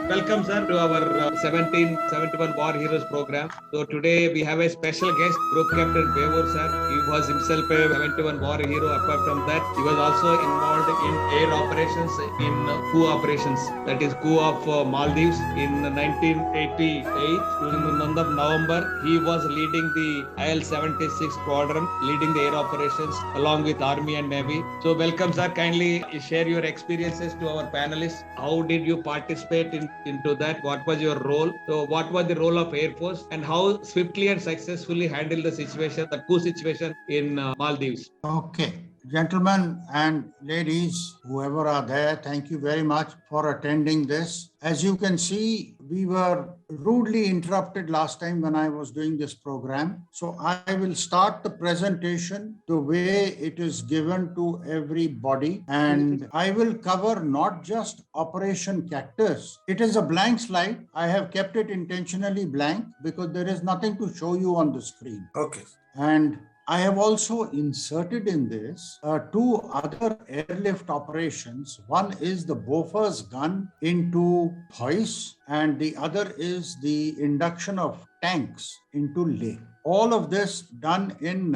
Welcome, sir, to our 1771 War Heroes program. So today we have a special guest, Group Captain Bewoor, sir. He was himself a 71 War Hero. Apart from that, he was also involved in air operations, in coup operations. That is coup of Maldives in 1988. During the month of November, he was leading the IL-76 Squadron, leading the air operations along with Army and Navy. So welcome, sir. Kindly share your experiences to our panelists. How did you participate into that? What was your role? So what was the role of Air Force and how swiftly and successfully handled the situation, the coup situation in Maldives? Okay. Gentlemen and ladies, whoever are there, thank you very much for attending this. As you can see, we were rudely interrupted last time when I was doing this program. So I will start the presentation the way it is given to everybody. And I will cover not just Operation Cactus. It is a blank slide. I have kept it intentionally blank because there is nothing to show you on the screen. Okay. And I have also inserted in this two other airlift operations. One is the Bofors gun into Thais, and the other is the induction of tanks into Leh. All of this done in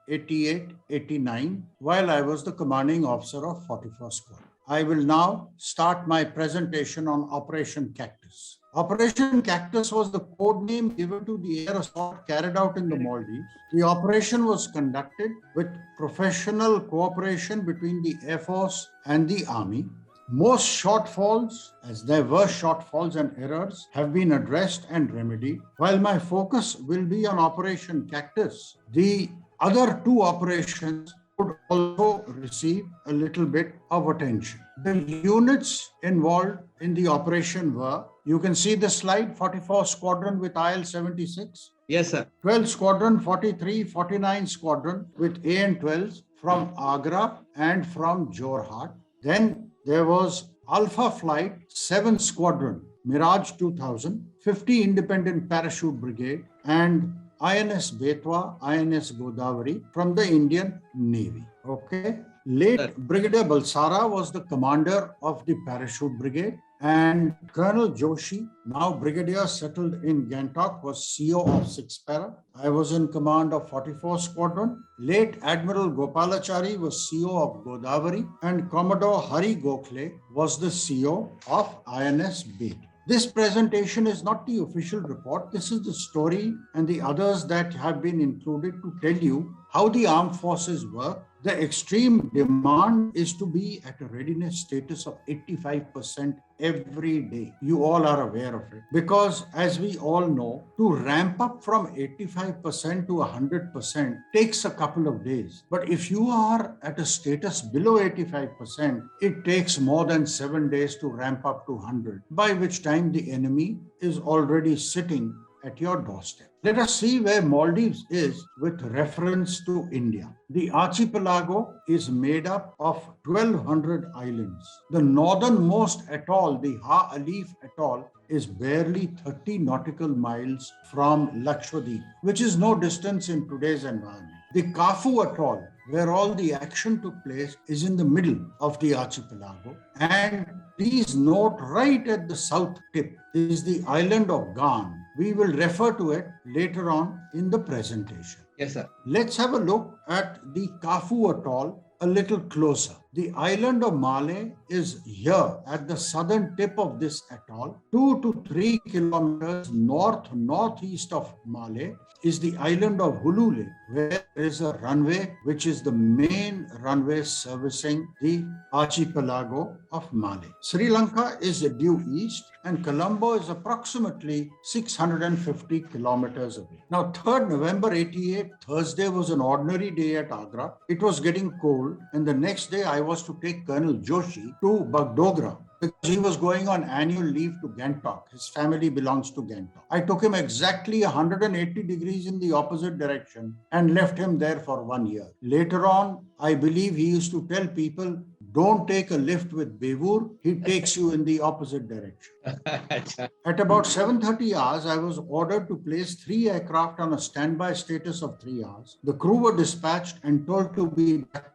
1988-89 while I was the commanding officer of 44th Squadron. I will now start my presentation on Operation Cactus. Operation Cactus was the code name given to the air assault carried out in the Maldives. The operation was conducted with professional cooperation between the Air Force and the Army. Most shortfalls, as there were shortfalls and errors, have been addressed and remedied. While my focus will be on Operation Cactus, the other two operations would also receive a little bit of attention. The units involved in the operation were, you can see the slide, 44 Squadron with IL-76. Yes, sir. 12 Squadron, 43, 49 Squadron with AN-12s from Agra and from Jorhat. Then there was Alpha Flight 7 Squadron, Mirage 2000, 50 Independent Parachute Brigade, and INS Betwa, INS Godavari from the Indian Navy. Okay. Late Brigadier Balsara was the commander of the Parachute Brigade, and Colonel Joshi, now Brigadier settled in Gangtok, was CO of 6 Para. I was in command of 44 Squadron. Late Admiral Gopalachari was CO of Godavari, and Commodore Hari Gokhale was the CO of INS Bet. This presentation is not the official report. This is the story and the others that have been included to tell you how the armed forces work. The extreme demand is to be at a readiness status of 85% every day. You all are aware of it. Because as we all know, to ramp up from 85% to 100% takes a couple of days. But if you are at a status below 85%, it takes more than 7 days to ramp up to 100, by which time the enemy is already sitting at your doorstep. Let us see where Maldives is with reference to India. The archipelago is made up of 1,200 islands. The northernmost atoll, the Ha Alif atoll, is barely 30 nautical miles from Lakshadweep, which is no distance in today's environment. The Kafu atoll, where all the action took place, is in the middle of the archipelago. And please note, right at the south tip is the island of Gan. We will refer to it later on in the presentation. Yes, sir. Let's have a look at the Kafu atoll a little closer. The island of Malé is here at the southern tip of this atoll. 2 to 3 kilometers northeast of Malé is the island of Hulule, where there is a runway which is the main runway servicing the archipelago of Malé. Sri Lanka is due east and Colombo is approximately 650 kilometers away. Now, 3rd November 88, Thursday was an ordinary day at Agra. It was getting cold, and the next day I was to take Colonel Joshi to Bagdogra because he was going on annual leave to Gangtok. His family belongs to Gangtok. I took him exactly 180 degrees in the opposite direction and left him there for 1 year. Later on, I believe he used to tell people, don't take a lift with Bewoor, he takes you in the opposite direction. At about 7:30 hours, I was ordered to place 3 aircraft on a standby status of 3 hours. The crew were dispatched and told to be back.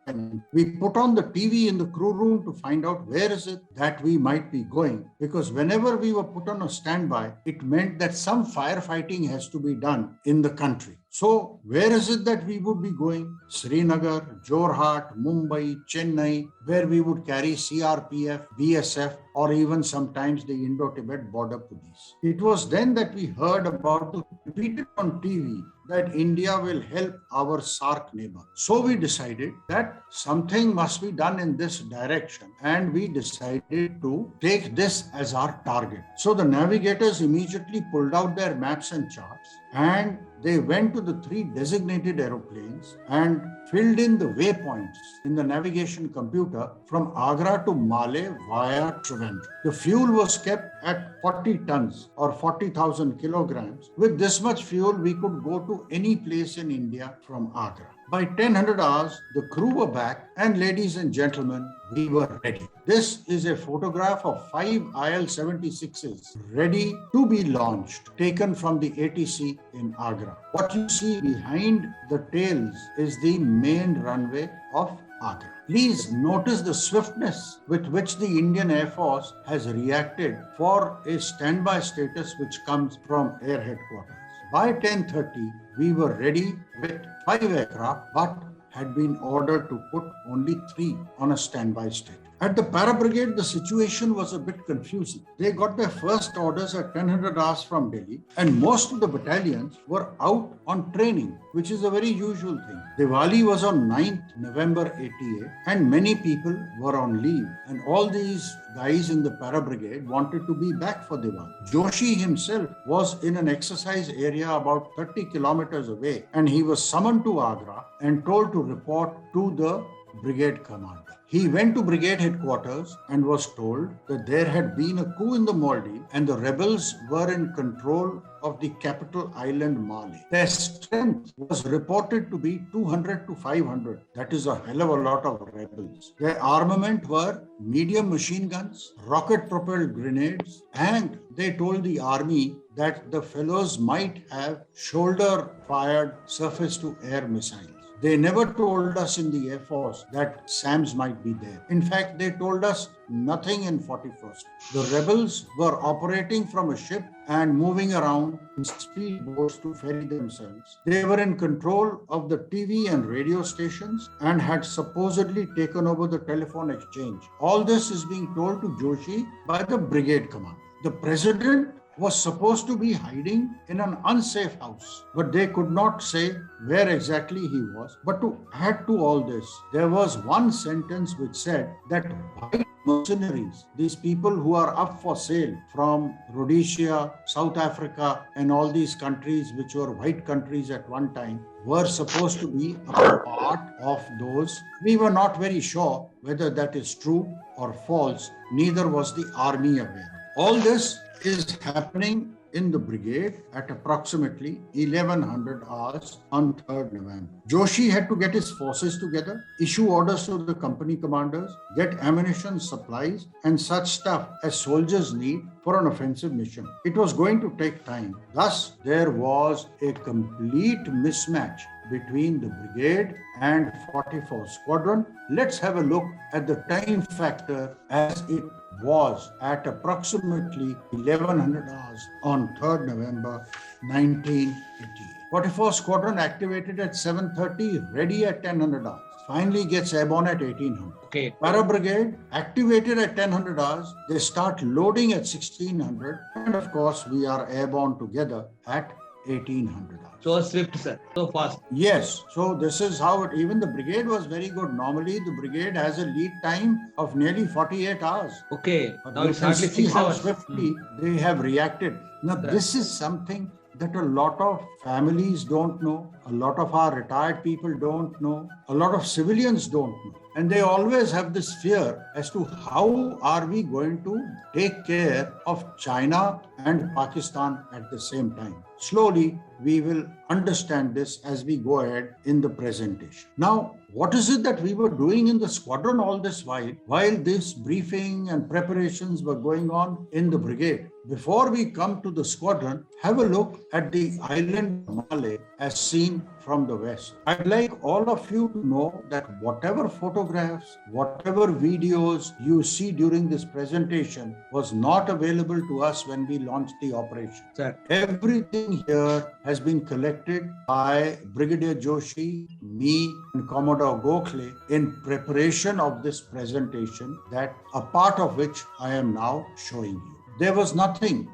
We put on the TV in the crew room to find out where is it that we might be going, because whenever we were put on a standby, it meant that some firefighting has to be done in the country. So where is it that we would be going? Srinagar, Jorhat, Mumbai, Chennai, where we would carry CRPF, BSF, or even sometimes the Indo-Tibet Border Police. It was then that we heard about the repeated on TV that India will help our SAARC neighbor. So we decided that something must be done in this direction, and we decided to take this as our target. So the navigators immediately pulled out their maps and charts, and they went to the 3 designated aeroplanes and filled in the waypoints in the navigation computer from Agra to Male via Trivandrum. The fuel was kept at 40 tons or 40,000 kilograms. With this much fuel, we could go to any place in India from Agra. By 10:00 hours, the crew were back, and ladies and gentlemen, we were ready. This is a photograph of 5 IL-76s ready to be launched, taken from the ATC in Agra. What you see behind the tails is the main runway of Agra. Please notice the swiftness with which the Indian Air Force has reacted for a standby status which comes from Air Headquarters. By 10:30, we were ready with 5 aircraft, but had been ordered to put only 3 on a standby state. At the Para Brigade, the situation was a bit confusing. They got their first orders at 10:00 hours from Delhi, and most of the battalions were out on training, which is a very usual thing. Diwali was on 9th November 88, and many people were on leave, and all these guys in the Para Brigade wanted to be back for Diwali. Joshi himself was in an exercise area about 30 kilometers away, and he was summoned to Agra and told to report to the brigade commander. He went to brigade headquarters and was told that there had been a coup in the Maldives and the rebels were in control of the capital island Male. Their strength was reported to be 200 to 500. That is a hell of a lot of rebels. Their armament were medium machine guns, rocket-propelled grenades, and they told the army that the fellows might have shoulder-fired surface-to-air missiles. They never told us in the Air Force that SAMs might be there. In fact, they told us nothing in 41st. The rebels were operating from a ship and moving around in speedboats to ferry themselves. They were in control of the TV and radio stations and had supposedly taken over the telephone exchange. All this is being told to Joshi by the brigade commander. The president was supposed to be hiding in an unsafe house, but they could not say where exactly he was. But to add to all this, there was one sentence which said that white mercenaries, these people who are up for sale from Rhodesia, South Africa, and all these countries which were white countries at one time, were supposed to be a part of those. We were not very sure whether that is true or false. Neither was the army aware. All this is happening in the brigade at approximately 1100 hours on 3rd November. Joshi had to get his forces together, issue orders to the company commanders, get ammunition, supplies, and such stuff as soldiers need for an offensive mission. It was going to take time. Thus, there was a complete mismatch between the brigade and 44th Squadron. Let's have a look at the time factor as it was at approximately 1100 hours on 3rd November 1988. 44th Squadron activated at 7:30, ready at 10:00 hours. Finally gets airborne at 1800. Okay. Para Brigade activated at 10:00 hours. They start loading at 1600, and of course we are airborne together at 1800 hours. So swift, sir. So fast. Yes. So this is how it, even the brigade was very good. Normally the brigade has a lead time of nearly 48 hours. Okay. But Now you it's can hardly see 6 how hours. swiftly they have reacted. Now Right. this is something that a lot of families don't know, a lot of our retired people don't know, a lot of civilians don't know. And they always have this fear as to how are we going to take care of China and Pakistan at the same time. Slowly, we will understand this as we go ahead in the presentation. Now, what is it that we were doing in the squadron all this while this briefing and preparations were going on in the brigade? Before we come to the squadron, have a look at the island of Malé as seen from the west. I'd like all of you to know that whatever photographs, whatever videos you see during this presentation was not available to us when we launched the operation. Sir. Everything here has been collected by Brigadier Joshi, me, and Commodore Gokhale in preparation of this presentation, that a part of which I am now showing you. There was nothing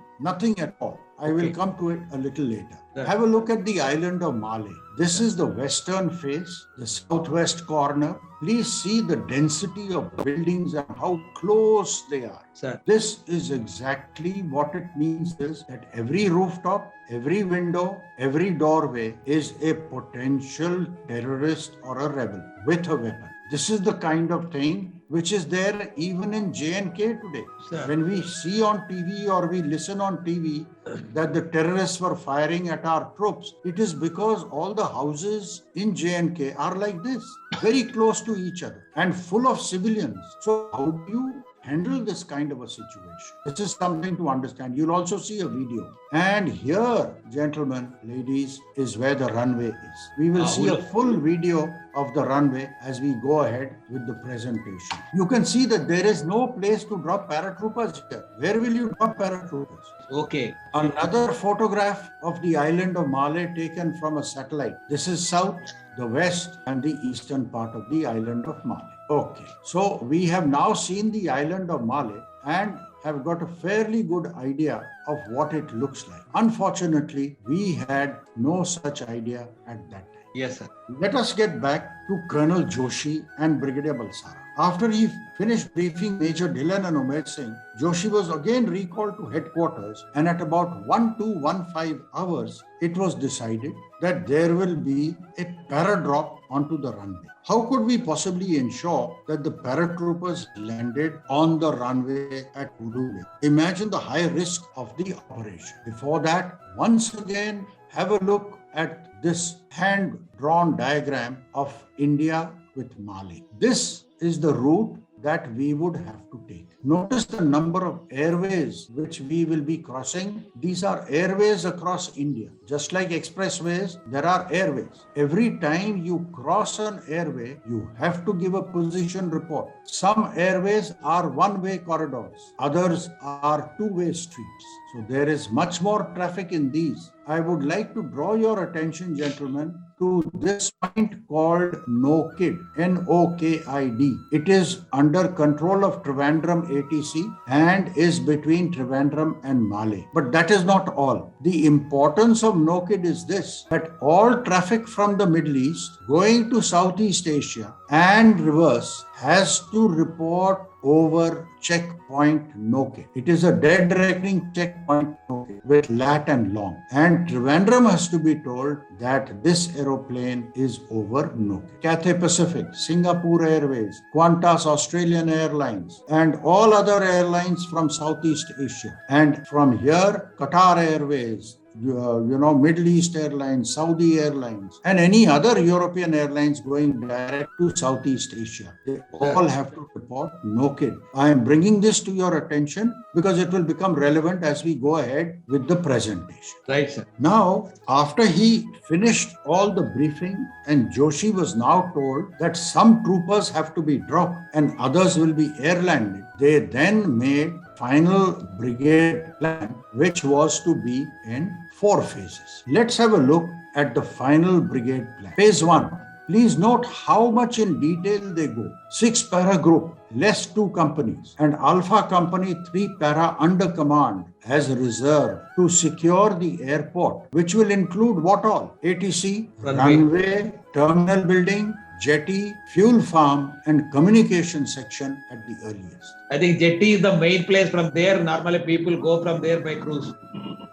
at all. I will come to it a little later. Sure. Have a look at the island of Malé. This is the western face, the southwest corner. Please see the density of buildings and how close they are. Sir. This is exactly what it means, is that every rooftop, every window, every doorway is a potential terrorist or a rebel with a weapon. This is the kind of thing which is there even in J&K today. Sir. When we see on TV or we listen on TV that the terrorists were firing at our troops, it is because all the houses in J&K are like this, very close to each other and full of civilians. So how do you handle this kind of a situation? This is something to understand. You'll also see a video. And here, gentlemen, ladies, is where the runway is. We will see a full video of the runway as we go ahead with the presentation. You can see that there is no place to drop paratroopers here. Where will you drop paratroopers? Okay. Another photograph of the island of Malé taken from a satellite. This is south, the west, and the eastern part of the island of Malé. Okay, so we have now seen the island of Malé and have got a fairly good idea of what it looks like. Unfortunately, we had no such idea at that time. Yes, sir. Let us get back to Colonel Joshi and Brigadier Balsara. After he finished briefing Major Dhillon and Umaid Singh, Joshi was again recalled to headquarters, and at about 1215 hours, it was decided that there will be a paradrop onto the runway. How could we possibly ensure that the paratroopers landed on the runway at Udule? Imagine the high risk of the operation. Before that, once again, have a look at this hand-drawn diagram of India with Mali. This is the route that we would have to take. Notice the number of airways which we will be crossing. These are airways across India. Just like expressways, there are airways. Every time you cross an airway, you have to give a position report. Some airways are one-way corridors. Others are two-way streets. So there is much more traffic in these. I would like to draw your attention, gentlemen, to this point called NOKID, N-O-K-I-D. It is under control of Trivandrum ATC and is between Trivandrum and Malé. But that is not all. The importance of NOKID is this, that all traffic from the Middle East going to Southeast Asia and reverse has to report over checkpoint NOKID. It is a dead reckoning checkpoint NOKID with lat and long. And Trivandrum has to be told that this aeroplane is over NOKID. Cathay Pacific, Singapore Airways, Qantas Australian Airlines, and all other airlines from Southeast Asia. And from here, Qatar Airways, Middle East Airlines, Saudi Airlines, and any other European airlines going direct to Southeast Asia. They all have to report NOKID. I am bringing this to your attention because it will become relevant as we go ahead with the presentation. Right, sir. Now, after he finished all the briefing and Joshi was now told that some troopers have to be dropped and others will be airlanded, they then made final brigade plan, which was to be in 4 phases. Let's have a look at the final brigade plan. Phase 1. Please note how much in detail they go. 6 para group, less 2 companies, and Alpha Company 3 para under command as reserve to secure the airport, which will include what all? ATC, runway, terminal building, jetty, fuel farm, and communication section at the earliest. I think jetty is the main place. From there, normally people go from there by cruise.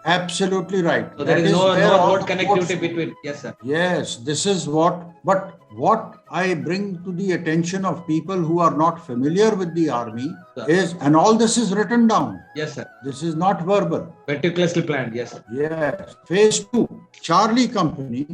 Absolutely right. So there is no road connectivity between. Yes, sir. Yes, this is what But what I bring to the attention of people who are not familiar with the army is, and all this is written down. Yes, sir. This is not verbal. Meticulously planned. Yes, sir. Yes. Phase 2, Charlie Company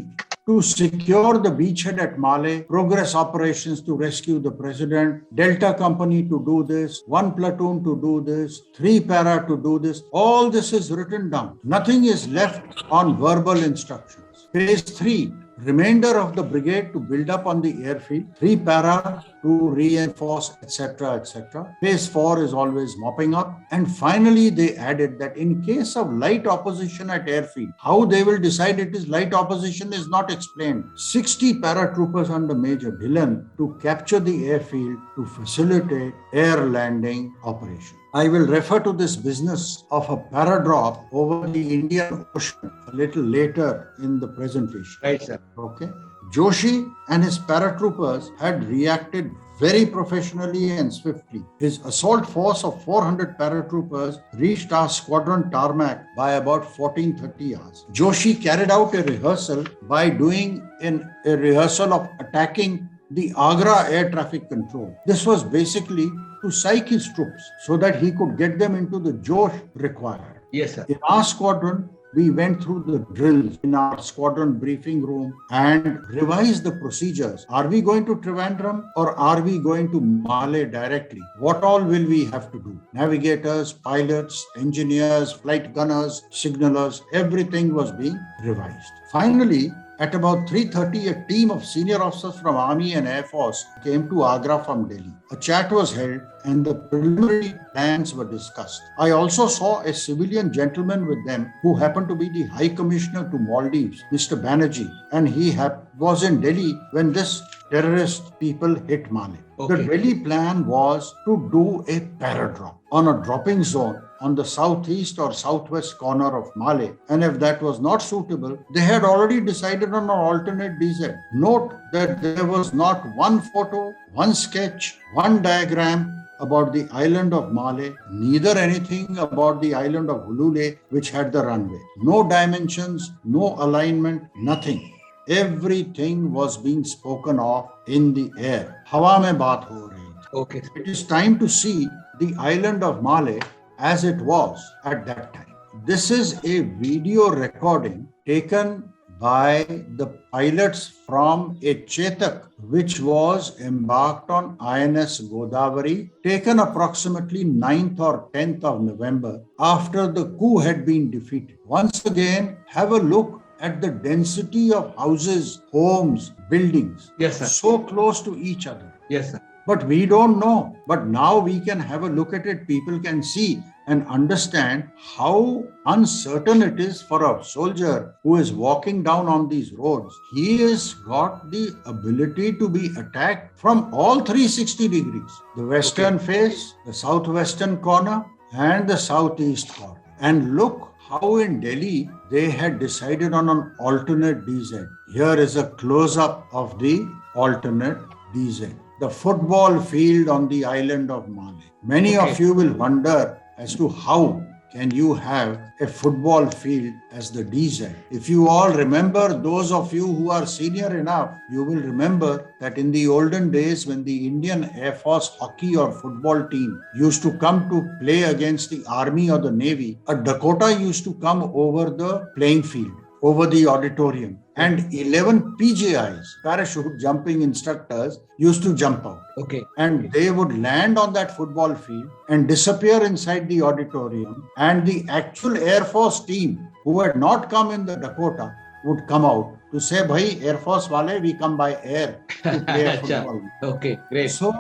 to secure the beachhead at Malé, progress operations to rescue the president, Delta Company to do this, 1 platoon to do this, 3 para to do this. All this is written down. Nothing is left on verbal instructions. Phase 3, remainder of the brigade to build up on the airfield, 3 para to reinforce, etc., etc. Phase 4 is always mopping up. And finally, they added that in case of light opposition at airfield, how they will decide it is light opposition is not explained. 60 paratroopers under Major Dhillon to capture the airfield to facilitate air landing operation. I will refer to this business of a paradrop over the Indian Ocean a little later in the presentation. Right, sir. Okay. Joshi and his paratroopers had reacted very professionally and swiftly. His assault force of 400 paratroopers reached our squadron tarmac by about 14:30 hours. Joshi carried out a rehearsal by doing a rehearsal of attacking the Agra air traffic control. This was basically to psych his troops so that he could get them into the josh required. Yes, sir. In our squadron, we went through the drills in our squadron briefing room and revised the procedures. Are we going to Trivandrum or are we going to Malé directly? What all will we have to do? Navigators, pilots, engineers, flight gunners, signalers, everything was being revised. Finally, at about 3:30, a team of senior officers from Army and Air Force came to Agra from Delhi. A chat was held and the preliminary plans were discussed. I also saw a civilian gentleman with them who happened to be the High Commissioner to Maldives, Mr. Banerjee, and he was in Delhi when this terrorist people hit Malé. Okay. The Delhi plan was to do a paradrop on a dropping zone on the southeast or southwest corner of Malé, and if that was not suitable, they had already decided on an alternate DZ. Note that there was not one photo, one sketch, one diagram about the island of Malé, neither anything about the island of Hulule, which had the runway. No dimensions, no alignment, nothing. Everything was being spoken of in the air. Hawa mein baat ho rahi. Okay. It is time to see the island of Malé as it was at that time. This is a video recording taken by the pilots from a Chetak which was embarked on INS Godavari, taken approximately 9th or 10th of November after the coup had been defeated. Once again, have a look at the density of houses, homes, buildings. Yes, sir. So close to each other. Yes, sir. But we don't know. But now we can have a look at it. People can see and understand how uncertain it is for a soldier who is walking down on these roads. He has got the ability to be attacked from all 360 degrees. The western face, the southwestern corner, and the southeast corner. And look how in Delhi they had decided on an alternate DZ. Here is a close-up of the alternate DZ. The football field on the island of Malé. Many of you will wonder as to how can you have a football field as the DZ. If you all remember, those of you who are senior enough, you will remember that in the olden days when the Indian Air Force hockey or football team used to come to play against the Army or the Navy, a Dakota used to come over the playing field, over the auditorium, and 11 PJIs, parachute jumping instructors, used to jump out. Okay. And they would land on that football field and disappear inside the auditorium, and the actual Air Force team who had not come in the Dakota would come out to say, "Bhai, Air Force wale, we come by air to play football." Okay, great. So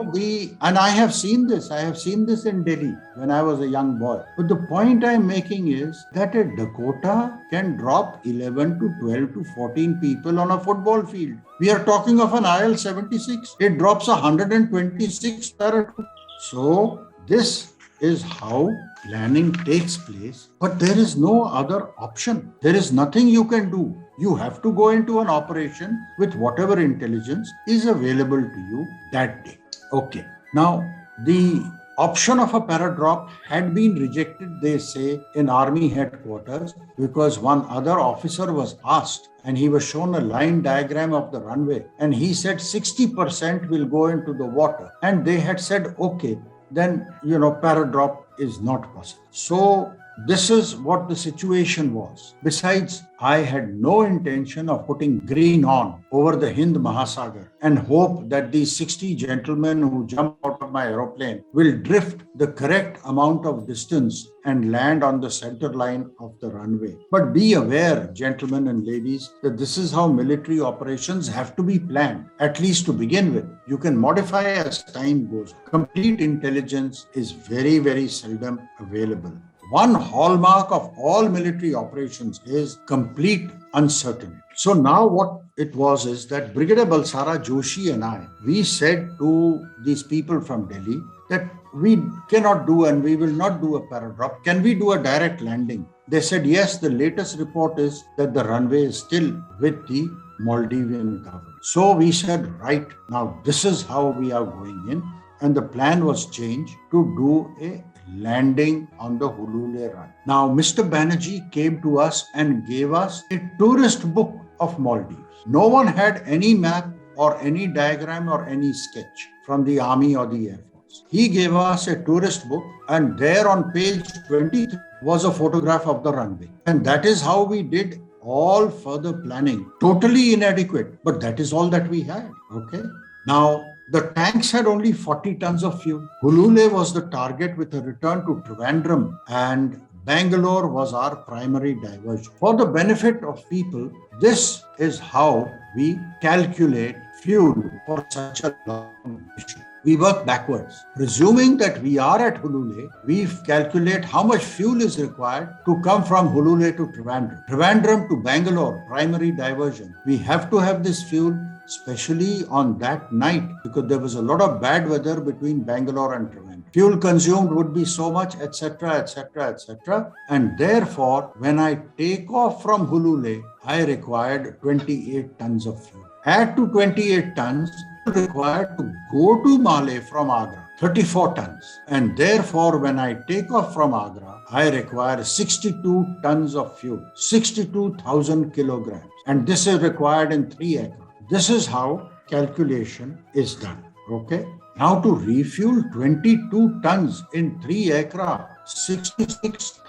and I have seen this in Delhi when I was a young boy. But the point I'm making is that a Dakota can drop 11 to 12 to 14 people on a football field. We are talking of an IL-76. It drops 126 paratroopers. So this is how planning takes place, but there is no other option. There is nothing you can do. You have to go into an operation with whatever intelligence is available to you that day. Okay. Now, the option of a paradrop had been rejected, they say, in Army headquarters because one other officer was asked and he was shown a line diagram of the runway and he said 60% will go into the water. And they had said, okay, then, paradrop is not possible. So this is what the situation was. Besides, I had no intention of putting green on over the Hind Mahasagar and hope that these 60 gentlemen who jump out of my aeroplane will drift the correct amount of distance and land on the center line of the runway. But be aware, gentlemen and ladies, that this is how military operations have to be planned, at least to begin with. You can modify as time goes. Complete intelligence is very, very seldom available. One hallmark of all military operations is complete uncertainty. So now what it was is that Brigadier Balsara Joshi and I, we said to these people from Delhi that we cannot do and we will not do a paradrop. Can we do a direct landing? They said, yes, the latest report is that the runway is still with the Maldivian government. So we said, right, now this is how we are going in. And the plan was changed to do a landing on the Hulule Run. Now, Mr. Banerjee came to us and gave us a tourist book of Maldives. No one had any map or any diagram or any sketch from the Army or the Air Force. He gave us a tourist book and there on page 23 was a photograph of the runway. And that is how we did all further planning. Totally inadequate, but that is all that we had. Okay. Now, the tanks had only 40 tons of fuel. Hulule was the target with a return to Trivandrum and Bangalore was our primary diversion. For the benefit of people, this is how we calculate fuel for such a long mission. We work backwards. Presuming that we are at Hulule, we calculate how much fuel is required to come from Hulule to Trivandrum. Trivandrum to Bangalore, primary diversion. We have to have this fuel, especially on that night, because there was a lot of bad weather between Bangalore and Trivandrum. Fuel consumed would be so much, etc., etc., etc. And therefore, when I take off from Hulule, I required 28 tons of fuel. Add to 28 tons, required to go to Malé from Agra, 34 tons. And therefore, when I take off from Agra, I require 62 tons of fuel, 62,000 kilograms. And this is required in 3 aircraft. This is how calculation is done. Okay. Now to refuel 22 tons in 3 aircraft, 66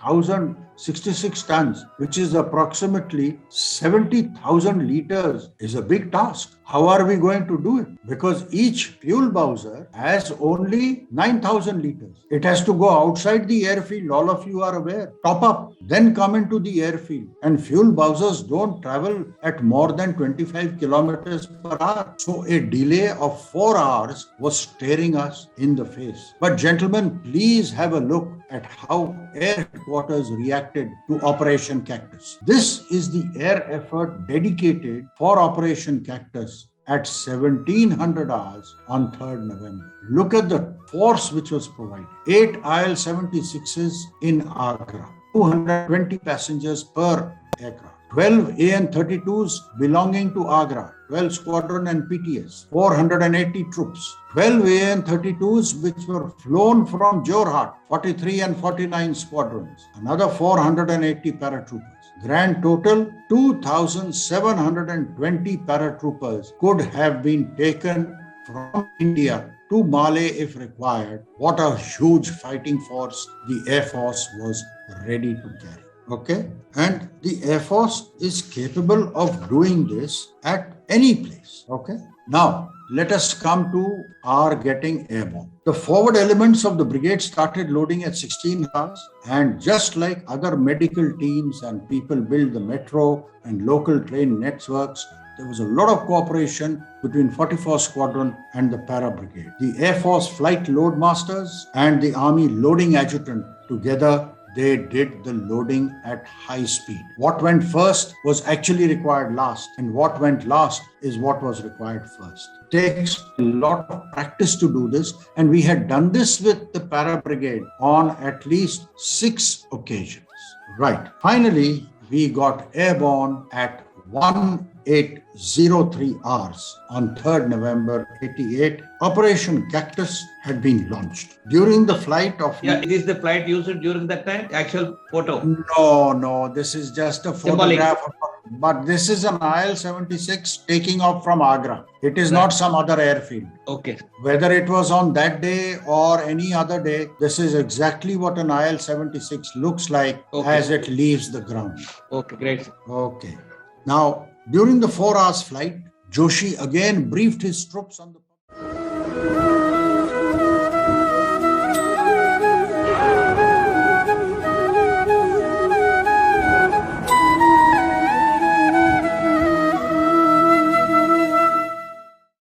tons, which is approximately 70,000 liters, is a big task. How are we going to do it? Because each fuel bowser has only 9,000 liters. It has to go outside the airfield. All of you are aware. Top up, then come into the airfield. And fuel bowsers don't travel at more than 25 kilometers per hour. So a delay of 4 hours was staring us in the face. But gentlemen, please have a look at how air headquarters reacted to Operation Cactus. This is the air effort dedicated for Operation Cactus at 1700 hours on 3rd November. Look at the force which was provided. 8 IL-76s in Agra, 220 passengers per aircraft. 12 AN-32s belonging to Agra, 12 squadron and PTS, 480 troops. 12 AN-32s which were flown from Jorhat, 43 and 49 squadrons, another 480 paratroopers. Grand total, 2,720 paratroopers could have been taken from India to Malé if required. What a huge fighting force the Air Force was ready to carry. Okay, and the Air Force is capable of doing this at any place. Okay, now let us come to our getting airborne. The forward elements of the brigade started loading at 16 hours, and just like other medical teams and people build the metro and local train networks, there was a lot of cooperation between 44 Squadron and the Para Brigade. The Air Force flight load masters and the Army loading adjutant together, they did the loading at high speed. What went first was actually required last, and what went last is what was required first. It takes a lot of practice to do this, and we had done this with the Para Brigade on at least 6 occasions. Right. Finally, we got airborne at 1 0803 hours on 3rd November 88, Operation Cactus had been launched. During the flight of... Yeah, is the flight used during that time? Actual photo? No, this is just a photograph. But this is an IL-76 taking off from Agra. It is not some other airfield. Okay. Whether it was on that day or any other day, this is exactly what an IL-76 looks like as it leaves the ground. Okay, great. Okay. Now, during the 4 hours flight, Joshi again briefed his troops on the...